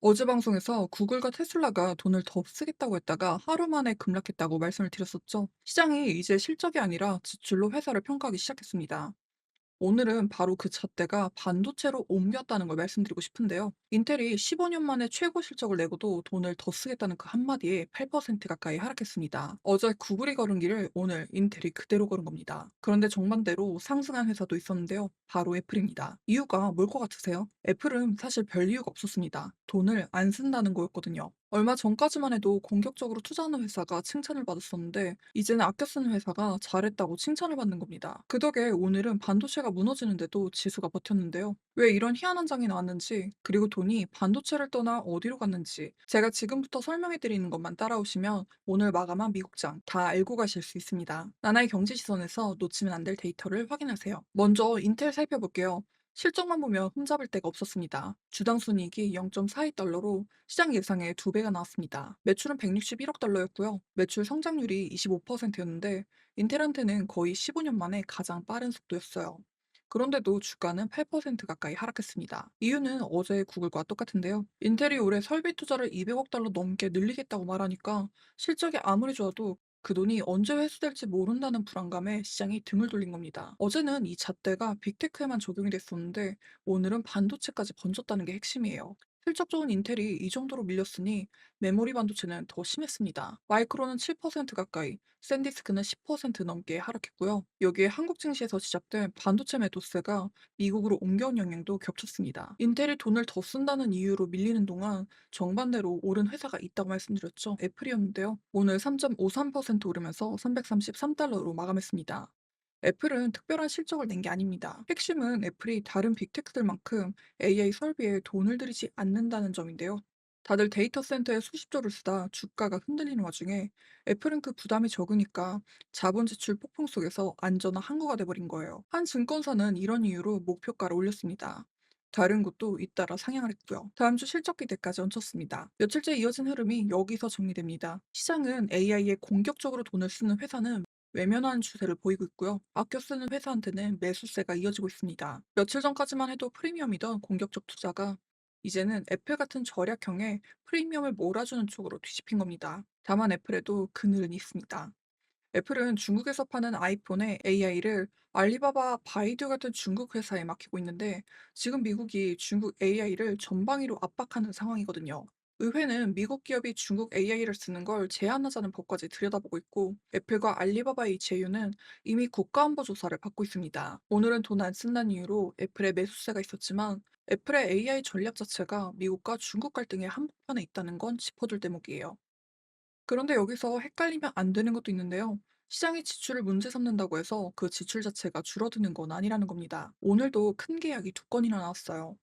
어제 방송에서 구글과 테슬라가 돈을 더 쓰겠다고 했다가 하루 만에 급락했다고 말씀을 드렸었죠. 시장이 이제 실적이 아니라 지출로 회사를 평가하기 시작했습니다. 오늘은 바로 그 잣대가 반도체로 옮겼다는 걸 말씀드리고 싶은데요. 인텔이 15년 만에 최고 실적을 내고도 돈을 더 쓰겠다는 그 한마디에 8% 가까이 하락했습니다. 어제 구글이 걸은 길을 오늘 인텔이 그대로 걸은 겁니다. 그런데 정반대로 상승한 회사도 있었는데요. 바로 애플입니다. 이유가 뭘 것 같으세요? 애플은 사실 별 이유가 없었습니다. 돈을 안 쓴다는 거였거든요. 얼마 전까지만 해도 공격적으로 투자하는 회사가 칭찬을 받았었는데 이제는 아껴 쓰는 회사가 잘했다고 칭찬을 받는 겁니다. 그 덕에 오늘은 반도체가 무너지는데도 지수가 버텼는데요. 왜 이런 희한한 장이 나왔는지, 그리고 돈이 반도체를 떠나 어디로 갔는지 제가 지금부터 설명해 드리는 것만 따라오시면 오늘 마감한 미국장 다 알고 가실 수 있습니다. 나나의 경제 시선에서 놓치면 안 될 데이터를 확인하세요. 먼저 인텔 살펴볼게요. 실적만 보면 흠잡을 데가 없었습니다. 주당 순이익이 0.42달러로 시장 예상의 2배가 나왔습니다. 매출은 161억 달러였고요. 매출 성장률이 25%였는데 인텔한테는 거의 15년 만에 가장 빠른 속도였어요. 그런데도 주가는 8% 가까이 하락했습니다. 이유는 어제 구글과 똑같은데요. 인텔이 올해 설비 투자를 200억 달러 넘게 늘리겠다고 말하니까 실적이 아무리 좋아도 그 돈이 언제 회수될지 모른다는 불안감에 시장이 등을 돌린 겁니다. 어제는 이 잣대가 빅테크에만 적용이 됐었는데 오늘은 반도체까지 번졌다는 게 핵심이에요. 실적 좋은 인텔이 이 정도로 밀렸으니 메모리 반도체는 더 심했습니다. 마이크론은 7% 가까이, 샌디스크는 10% 넘게 하락했고요. 여기에 한국 증시에서 시작된 반도체 매도세가 미국으로 옮겨온 영향도 겹쳤습니다. 인텔이 돈을 더 쓴다는 이유로 밀리는 동안 정반대로 오른 회사가 있다고 말씀드렸죠. 애플이었는데요. 오늘 3.53% 오르면서 333달러로 마감했습니다. 애플은 특별한 실적을 낸 게 아닙니다. 핵심은 애플이 다른 빅테크들만큼 AI 설비에 돈을 들이지 않는다는 점인데요. 다들 데이터 센터에 수십조를 쓰다 주가가 흔들리는 와중에 애플은 그 부담이 적으니까 자본 지출 폭풍 속에서 안전한 항구가 돼버린 거예요. 한 증권사는 이런 이유로 목표가를 올렸습니다. 다른 곳도 잇따라 상향을 했고요. 다음 주 실적 기대까지 얹혔습니다. 며칠째 이어진 흐름이 여기서 정리됩니다. 시장은 AI에 공격적으로 돈을 쓰는 회사는 외면하는 추세를 보이고 있고요. 아껴 쓰는 회사한테는 매수세가 이어지고 있습니다. 며칠 전까지만 해도 프리미엄이던 공격적 투자가 이제는 애플 같은 절약형의 프리미엄을 몰아주는 쪽으로 뒤집힌 겁니다. 다만 애플에도 그늘은 있습니다. 애플은 중국에서 파는 아이폰의 AI를 알리바바, 바이두 같은 중국 회사에 맡기고 있는데 지금 미국이 중국 AI를 전방위로 압박하는 상황이거든요. 의회는 미국 기업이 중국 AI를 쓰는 걸 제한하자는 법까지 들여다보고 있고 애플과 알리바바의 제휴는 이미 국가안보 조사를 받고 있습니다. 오늘은 돈 안 쓴다는 이유로 애플에 매수세가 있었지만 애플의 AI 전략 자체가 미국과 중국 갈등의 한복판에 있다는 건 짚어둘 대목이에요. 그런데 여기서 헷갈리면 안 되는 것도 있는데요. 시장이 지출을 문제 삼는다고 해서 그 지출 자체가 줄어드는 건 아니라는 겁니다. 오늘도 큰 계약이 2건이나 나왔어요.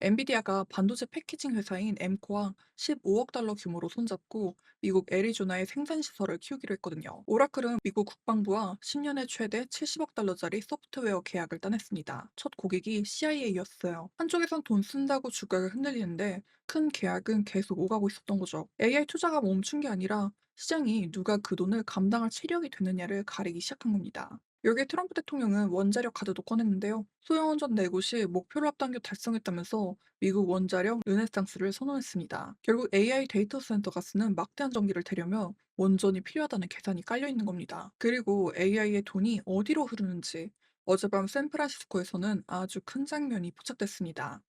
엔비디아가 반도체 패키징 회사인 엠코와 15억 달러 규모로 손잡고 미국 애리조나의 생산 시설을 키우기로 했거든요. 오라클은 미국 국방부와 10년에 최대 70억 달러짜리 소프트웨어 계약을 따냈습니다. 첫 고객이 CIA였어요. 한쪽에선 돈 쓴다고 주가가 흔들리는데 큰 계약은 계속 오가고 있었던 거죠. AI 투자가 멈춘 게 아니라 시장이 누가 그 돈을 감당할 체력이 되느냐를 가리기 시작한 겁니다. 여기에 트럼프 대통령은 원자력 카드도 꺼냈는데요. 소형원전 4곳이 목표를 앞당겨 달성했다면서 미국 원자력 르네상스를 선언했습니다. 결국 AI 데이터 센터가 쓰는 막대한 전기를 대려면 원전이 필요하다는 계산이 깔려 있는 겁니다. 그리고 AI의 돈이 어디로 흐르는지 어젯밤 샌프란시스코에서는 아주 큰 장면이 포착됐습니다.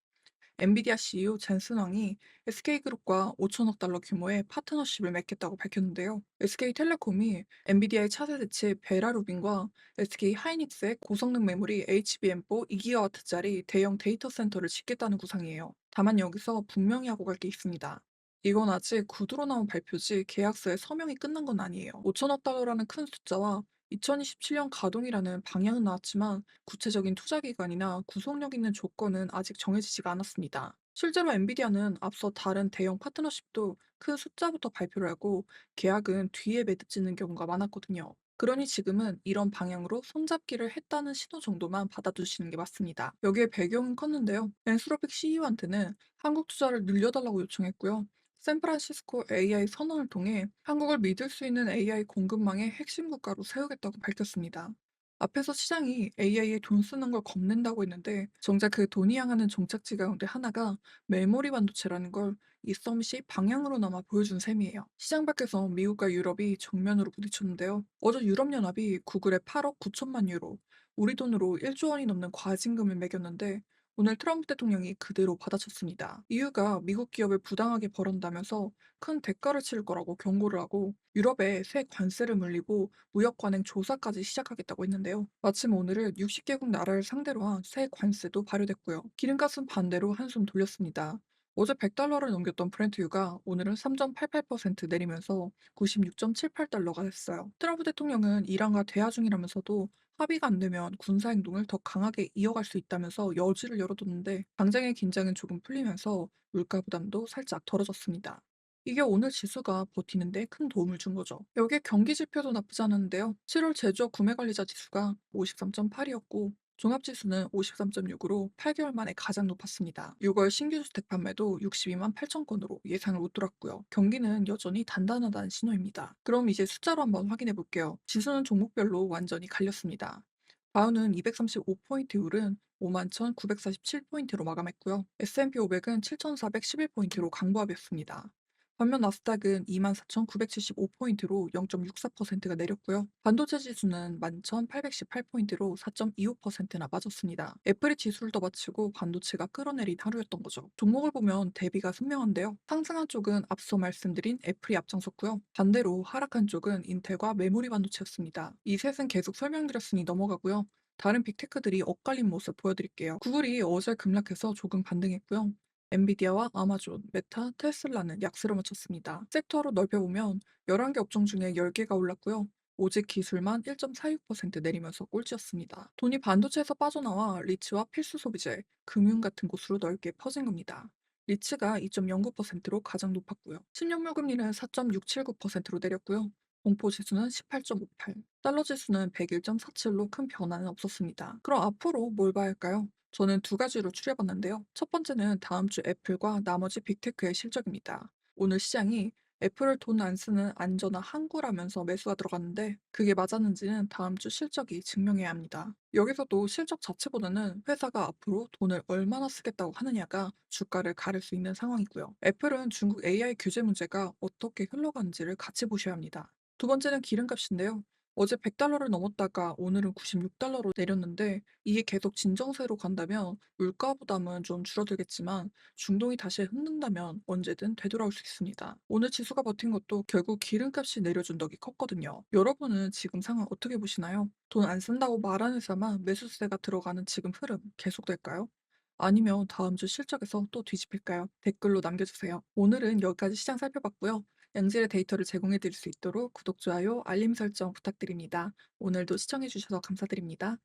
엔비디아 CEO 젠슨 왕이 SK그룹과 5천억 달러 규모의 파트너십을 맺겠다고 밝혔는데요. SK텔레콤이 엔비디아의 차세 대치 베라루빈과 SK하이닉스의 고성능 메모리 HBM4 2기가와트짜리 대형 데이터 센터를 짓겠다는 구상이에요. 다만 여기서 분명히 하고 갈 게 있습니다. 이건 아직 구두로 나온 발표지 계약서에 서명이 끝난 건 아니에요. 5천억 달러라는 큰 숫자와 2027년 가동이라는 방향은 나왔지만 구체적인 투자 기간이나 구속력 있는 조건은 아직 정해지지가 않았습니다. 실제로 엔비디아는 앞서 다른 대형 파트너십도 큰 숫자부터 발표를 하고 계약은 뒤에 매듭짓는 경우가 많았거든요. 그러니 지금은 이런 방향으로 손잡기를 했다는 신호 정도만 받아두시는 게 맞습니다. 여기에 배경은 컸는데요. 엔스로픽 CEO한테는 한국 투자를 늘려달라고 요청했고요. 샌프란시스코 AI 선언을 통해 한국을 믿을 수 있는 AI 공급망의 핵심 국가로 세우겠다고 밝혔습니다. 앞에서 시장이 AI에 돈 쓰는 걸 겁낸다고 했는데 정작 그 돈이 향하는 종착지 가운데 하나가 메모리 반도체라는 걸 이 썸밋이 방향으로나마 보여준 셈이에요. 시장 밖에서 미국과 유럽이 정면으로 부딪혔는데요. 어제 유럽연합이 구글에 8억 9천만 유로, 우리 돈으로 1조 원이 넘는 과징금을 매겼는데 오늘 트럼프 대통령이 그대로 받아쳤습니다. 이유가 미국 기업을 부당하게 벌한다면서 큰 대가를 치를 거라고 경고를 하고 유럽에 새 관세를 물리고 무역 관행 조사까지 시작하겠다고 했는데요. 마침 오늘은 60개국 나라를 상대로 한 새 관세도 발효됐고요. 기름값은 반대로 한숨 돌렸습니다. 어제 100달러를 넘겼던 브렌트유가 오늘은 3.88% 내리면서 96.78달러가 됐어요. 트럼프 대통령은 이란과 대화 중이라면서도 합의가 안 되면 군사행동을 더 강하게 이어갈 수 있다면서 여지를 열어뒀는데 당장의 긴장은 조금 풀리면서 물가 부담도 살짝 덜어졌습니다. 이게 오늘 지수가 버티는데 큰 도움을 준 거죠. 여기에 경기 지표도 나쁘지 않았는데요. 7월 제조업 구매관리자 지수가 53.8이었고 종합지수는 53.6으로 8개월 만에 가장 높았습니다. 6월 신규 주택 판매도 62만 8천 건으로 예상을 웃돌았고요. 경기는 여전히 단단하다는 신호입니다. 그럼 이제 숫자로 한번 확인해 볼게요. 지수는 종목별로 완전히 갈렸습니다. 다우는 235포인트 오른 51,947포인트로 마감했고요. S&P 500은 7,411포인트로 강보합이었습니다. 반면 나스닥은 24,975포인트로 0.64%가 내렸고요. 반도체 지수는 11,818포인트로 4.25%나 빠졌습니다. 애플이 지수를 더 받치고 반도체가 끌어내린 하루였던 거죠. 종목을 보면 대비가 선명한데요. 상승한 쪽은 앞서 말씀드린 애플이 앞장섰고요. 반대로 하락한 쪽은 인텔과 메모리 반도체였습니다. 이 셋은 계속 설명드렸으니 넘어가고요. 다른 빅테크들이 엇갈린 모습 보여드릴게요. 구글이 어제 급락해서 조금 반등했고요. 엔비디아와 아마존, 메타, 테슬라는 약세로 마쳤습니다. 섹터로 넓혀보면 11개 업종 중에 10개가 올랐고요. 오직 기술만 1.46% 내리면서 꼴찌였습니다. 돈이 반도체에서 빠져나와 리츠와 필수 소비재, 금융 같은 곳으로 넓게 퍼진 겁니다. 리츠가 2.09%로 가장 높았고요. 10년물 금리는 4.679%로 내렸고요. 공포 지수는 18.58, 달러 지수는 101.47로 큰 변화는 없었습니다. 그럼 앞으로 뭘 봐야 할까요? 저는 두 가지로 추려봤는데요. 첫 번째는 다음 주 애플과 나머지 빅테크의 실적입니다. 오늘 시장이 애플을 돈 안 쓰는 안전한 항구라면서 매수가 들어갔는데 그게 맞았는지는 다음 주 실적이 증명해야 합니다. 여기서도 실적 자체보다는 회사가 앞으로 돈을 얼마나 쓰겠다고 하느냐가 주가를 가를 수 있는 상황이고요. 애플은 중국 AI 규제 문제가 어떻게 흘러가는지를 같이 보셔야 합니다. 두 번째는 기름값인데요. 어제 100달러를 넘었다가 오늘은 96달러로 내렸는데 이게 계속 진정세로 간다면 물가 부담은 좀 줄어들겠지만 중동이 다시 흔든다면 언제든 되돌아올 수 있습니다. 오늘 지수가 버틴 것도 결국 기름값이 내려준 덕이 컸거든요. 여러분은 지금 상황 어떻게 보시나요? 돈 안 쓴다고 말하는 회사만 매수세가 들어가는 지금 흐름 계속될까요? 아니면 다음 주 실적에서 또 뒤집힐까요? 댓글로 남겨주세요. 오늘은 여기까지 시장 살펴봤고요. 양질의 데이터를 제공해 드릴 수 있도록 구독, 좋아요, 알림 설정 부탁드립니다. 오늘도 시청해 주셔서 감사드립니다.